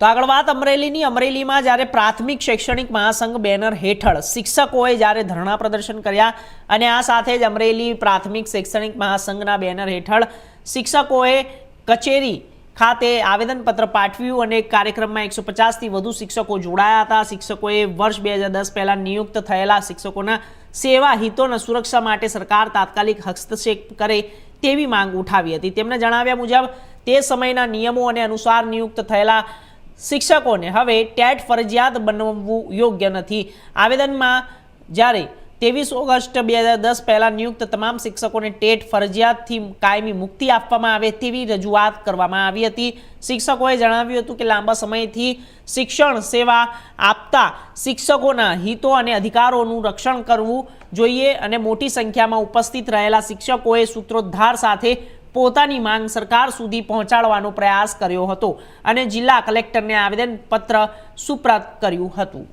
તો આગળ વાત અમરેલીની અમરેલીમાં જ્યારે પ્રાથમિક શૈક્ષણિક મહાસંઘ બેનર હેઠળ શિક્ષકોએ જ્યારે ધરણા પ્રદર્શન કર્યા અને આ સાથે જ અમરેલી પ્રાથમિક શૈક્ષણિક મહાસંઘના બેનર હેઠળ શિક્ષકોએ કચેરી ખાતે આવેદનપત્ર પાઠવ્યું અને કાર્યક્રમમાં 150થી વધુ શિક્ષકો જોડાયા હતા। શિક્ષકોએ વર્ષ 2010 પહેલા નિયુક્ત થયેલા શિક્ષકોના સેવા હિતોના સુરક્ષા માટે સરકાર તાત્કાલિક હસ્તક્ષેપ કરે તેવી માંગ ઉઠાવી હતી। તેમણે જણાવ્યા મુજબ તે સમયના નિયમો અને અનુસાર નિયુક્ત થયેલા શિક્ષકોને હવે ટેટ ફરજિયાત બનાવવું યોગ્ય નથી। આવેદનમાં જ્યારે 23 ઓગસ્ટ 2010 પહેલા નિયુક્ત તમામ શિક્ષકોને ટેટ ફરજિયાતથી કાયમી મુક્તિ આપવામાં આવે તેવી રજૂઆત કરવામાં આવી હતી। શિક્ષકોએ જણાવ્યું હતું કે લાંબા સમયથી શિક્ષણ સેવા આપતા શિક્ષકોના હિતો અને અધિકારોનું રક્ષણ કરવું જોઈએ અને મોટી સંખ્યામાં ઉપસ્થિત રહેલા શિક્ષકોએ સૂત્રોચ્ચાર સાથે પોતાની માંગ સરકાર સુધી પહોંચાડવાનો પ્રયાસ કર્યો હતો અને જિલ્લા કલેક્ટરને આવેદનપત્ર સુપ્રત કર્યું હતું।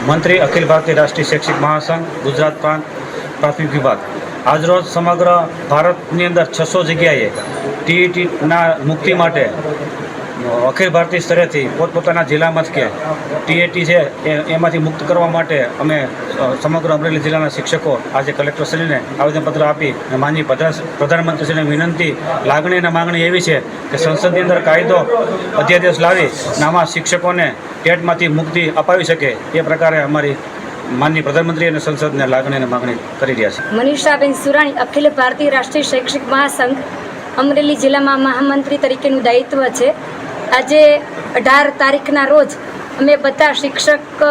મંત્રી અખિલ ભારતીય રાષ્ટ્રીય શૈક્ષિક મહાસંઘ ગુજરાત પ્રાંત પ્રાથમિક વિભાગ આજરોજ સમગ્ર ભારતની અંદર 600 જગ્યાએ ટીઈટીના મુક્તિ માટે અખિલ ભારતીય સ્તરેથી પોતપોતાના જિલ્લામાં કે ટીએટી છે એમાંથી મુક્ત કરવા માટે અમે સમગ્ર અમરેલી જિલ્લાના શિક્ષકો આજે કલેક્ટરશ્રીને આવેદનપત્ર આપી માનનીય પ્રધાનમંત્રીશ્રીને વિનંતી લાગણી અને માગણી એવી છે કે સંસદની અંદર કાયદો અધ્યાદેશ લાવી આમાં શિક્ષકોને ટેટમાંથી મુક્તિ અપાવી શકે એ પ્રકારે અમારી માનનીય પ્રધાનમંત્રી અને સંસદને લાગણી અને માગણી કરી રહ્યા છે। મનીષાબેન સુરાણી, અખિલ ભારતીય રાષ્ટ્રીય શૈક્ષિક મહાસંઘ અમરેલી જિલ્લામાં મહામંત્રી તરીકેનું દાયિત્વ છે। આજે 18 તારીખના રોજ અમે બધા શિક્ષક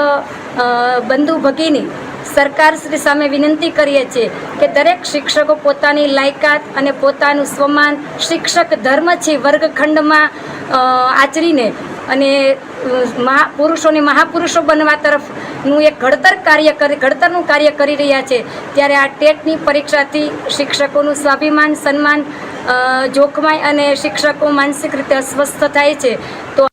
બંધુ ભગીની સરકારશ્રી સામે વિનંતી કરીએ છીએ કે દરેક શિક્ષકો પોતાની લાયકાત અને પોતાનું સ્વમાન શિક્ષક ધર્મ છે વર્ગખંડમાં આચરીને અને પુરુષોને મહાપુરુષો બનવા તરફનું એક ઘડતરનું કાર્ય કરી રહ્યા છે। ત્યારે આ ટેટની પરીક્ષાથી શિક્ષકોનું સ્વાભિમાન સન્માન જોખમાય અને શિક્ષકો માનસિક રીતે અસ્વસ્થ થાય છે। તો